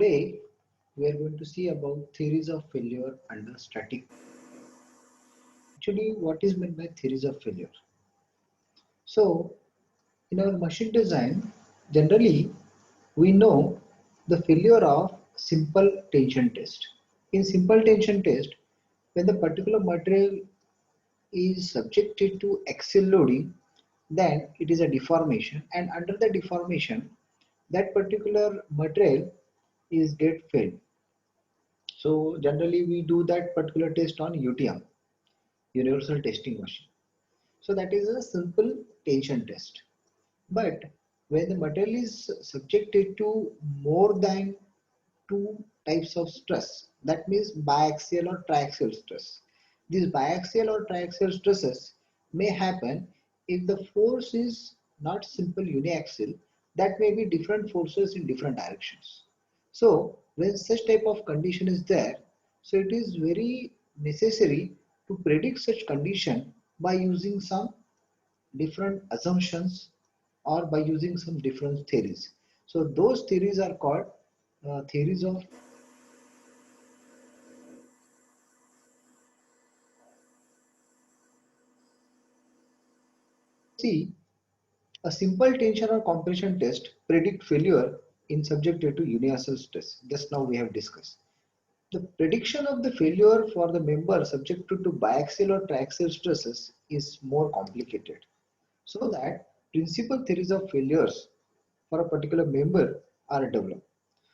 Today, we are going to see about theories of failure under static. Actually, what is meant by theories of failure? So, in our machine design, generally, we know the failure of simple tension test. In simple tension test, when the particular material is subjected to axial loading, then it is a deformation, and under the deformation, that particular material is get failed. So generally we do that particular test on UTM, Universal Testing Machine. So that is a simple tension test. But when the material is subjected to more than two types of stress, that means biaxial or triaxial stress. These biaxial or triaxial stresses may happen if the force is not simple uniaxial, that may be different forces in different directions. So when such type of condition is there, so it is very necessary to predict such condition by using some different assumptions or by using some different theories. So those theories are called theories of. See, a simple tension or compression test predict failure in subjected to universal stress. Just now we have discussed. The prediction of the failure for the member subjected to biaxial or triaxial stresses is more complicated. So that principal theories of failures for a particular member are developed.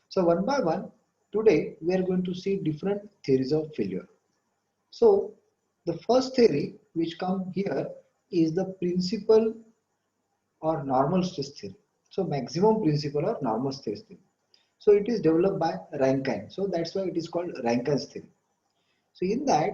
So one by one, today we are going to see different theories of failure. So the first theory which come here is the principal or normal stress theory. So maximum principle or normal stress theory. So it is developed by Rankine. So that's why it is called Rankine's theory. So in that,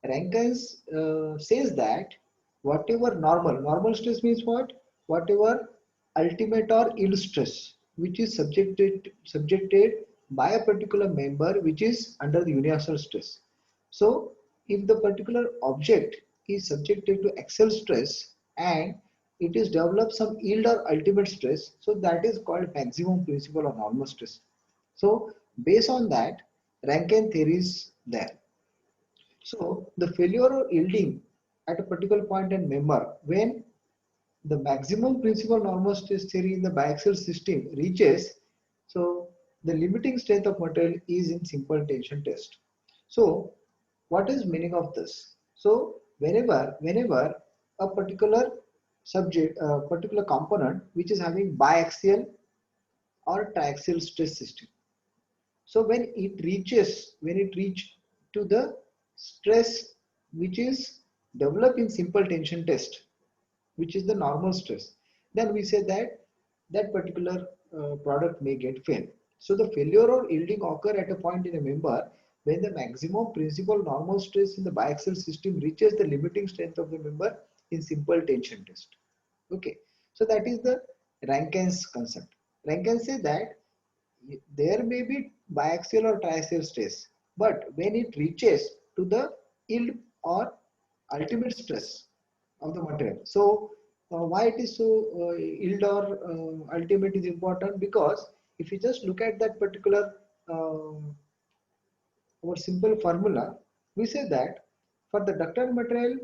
Rankine says that whatever normal stress means what? Whatever ultimate or yield stress which is subjected by a particular member which is under the universal stress. So if the particular object is subjected to axial stress and it is developed some yield or ultimate stress, so that is called maximum principle or normal stress. So based on that, Rankine theory is there. So the failure or yielding at a particular point in member when the maximum principal normal stress theory in the biaxial system reaches, so the limiting strength of material is in simple tension test. So what is meaning of this? So whenever a particular subject, a particular component which is having biaxial or triaxial stress system, so when it reach to the stress which is developed in simple tension test, which is the normal stress, then we say that that particular product may get failed. So the failure or yielding occur at a point in a member when the maximum principal normal stress in the biaxial system reaches the limiting strength of the member in simple tension test. Okay, so that is the Rankine's concept. Rankine says that there may be biaxial or triaxial stress, but when it reaches to the yield or ultimate stress of the material. So why it is so yield or ultimate is important? Because if you just look at that particular our simple formula, we say that for the ductile material,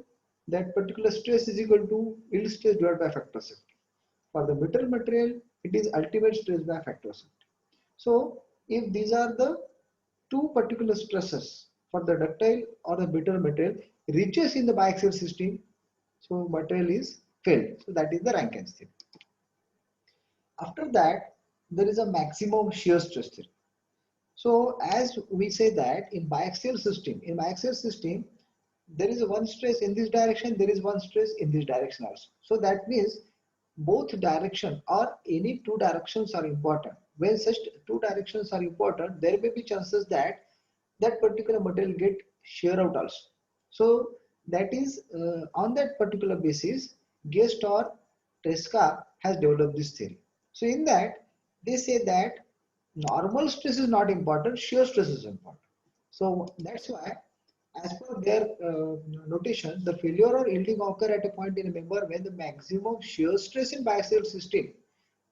that particular stress is equal to yield stress divided by factor safety. For the metal material, it is ultimate stress by factor safety. So if these are the two particular stresses for the ductile or the brittle material reaches in the biaxial system, so material is failed. So that is the Rankine's theory. After that, there is a maximum shear stress theory. So as we say that in biaxial system, there is one stress in this direction, there is one stress in this direction also. So that means both direction or any two directions are important. When such two directions are important, there may be chances that that particular material get shear out also. So that is on that particular basis, Guest or Tresca has developed this theory. So in that, they say that normal stress is not important, shear stress is important. So that's why, as per their notation, the failure or yielding occur at a point in a member when the maximum shear stress in biaxial system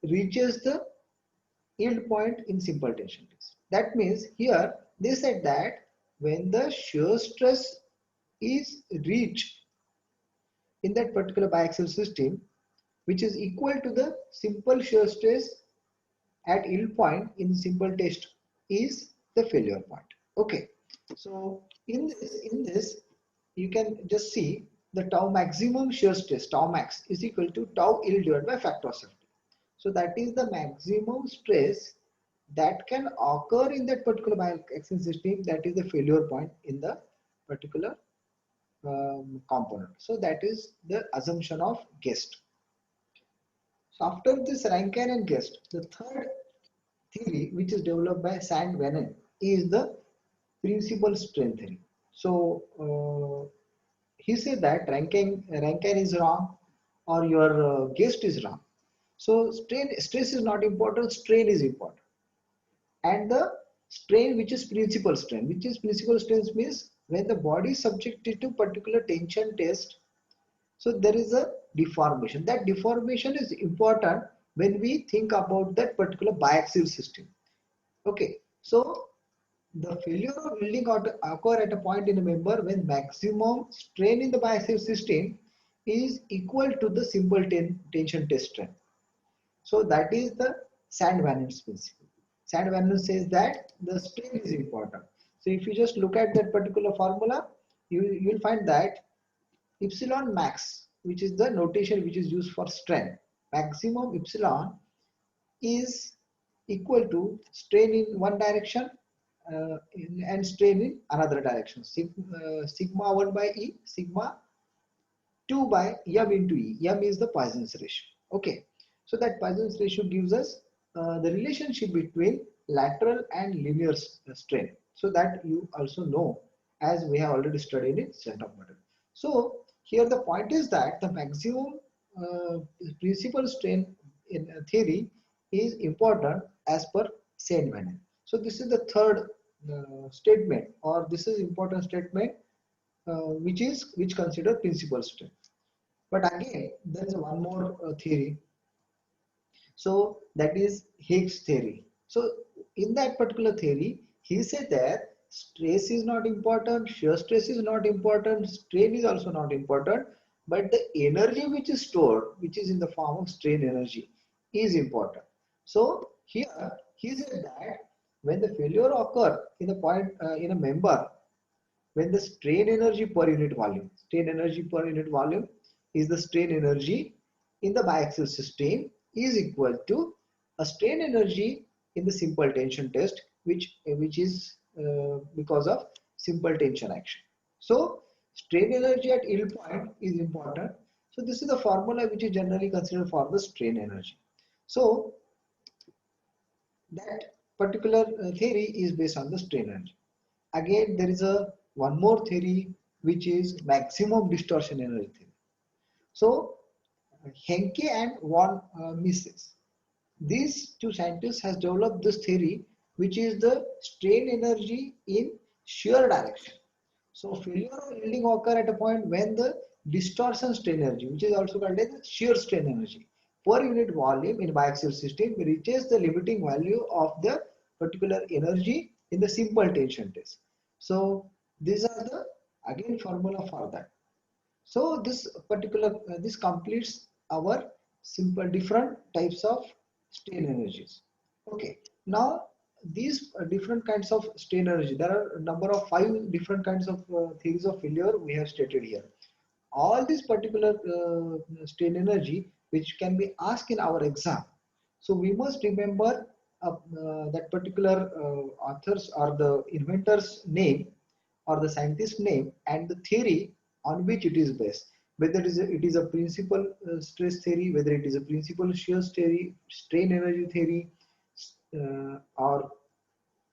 reaches the yield point in simple tension test. That means here they said that when the shear stress is reached in that particular biaxial system, which is equal to the simple shear stress at yield point in simple test, is the failure point. Okay, so in this you can just see the tau maximum shear stress, tau max, is equal to tau yield divided by factor of safety. So that is the maximum stress that can occur in that particular biaxial system, that is the failure point in the particular component. So that is the assumption of Guest. So after this Rankine and Guest, the third theory which is developed by Sand Vannon is the principal strain theory. So he said that Rankine is wrong or your Guest is wrong. So stress is not important, strain is important. And the strain which is principal strain, means when the body is subjected to particular tension test, so there is a deformation. That deformation is important when we think about that particular biaxial system. Okay, so the failure of welding occur at a point in a member when maximum strain in the biaxial system is equal to the simple tension test strain. So that is the Sand Vanon's principle. Sand Vanon says that the strain is important. So if you just look at that particular formula, you'll find that epsilon max, which is the notation which is used for strain, maximum epsilon is equal to strain in one direction and strain in another direction. Sigma 1 by E, sigma 2 by m into E. M is the Poisson's ratio. Okay, so that Poisson's ratio gives us the relationship between lateral and linear strain. So that you also know, as we have already studied in Stanhope model. So here the point is that the maximum principal strain in theory is important as per Sand Vannon. So this is the third statement, or this is important statement which consider principal strain. But again, there is one more theory. So that is Higgs theory. So in that particular theory, he said that stress is not important, shear stress is not important, strain is also not important, but the energy which is stored, which is in the form of strain energy, is important. So here he said that when the failure occur in a point in a member, when the strain energy per unit volume, is the strain energy in the biaxial system is equal to a strain energy in the simple tension test, which is because of simple tension action. So strain energy at yield point is important. So this is the formula which is generally considered for the strain energy. So that particular theory is based on the strain energy. Again, there is a one more theory which is maximum distortion energy theory. So Henke and von Mises, these two scientists has developed this theory, which is the strain energy in shear direction. So failure of yielding occur at a point when the distortion strain energy, which is also called as shear strain energy, per unit volume in biaxial system reaches the limiting value of the particular energy in the simple tension test. So these are the again formula for that. So this particular this completes our simple different types of strain energies. Okay, now these different kinds of strain energy, there are a number of 5 different kinds of theories of failure we have stated here. All these particular strain energy which can be asked in our exam. So we must remember that particular authors or the inventor's name or the scientist name and the theory on which it is based. Whether it is a principal stress theory, whether it is a principal shear theory, strain energy theory, or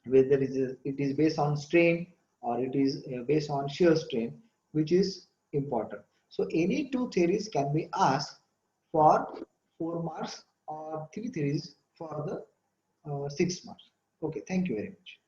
whether it is based on strain or it is based on shear strain, which is important. So any two theories can be asked for 4 marks or 3 theories for the 6 marks. Okay, thank you very much.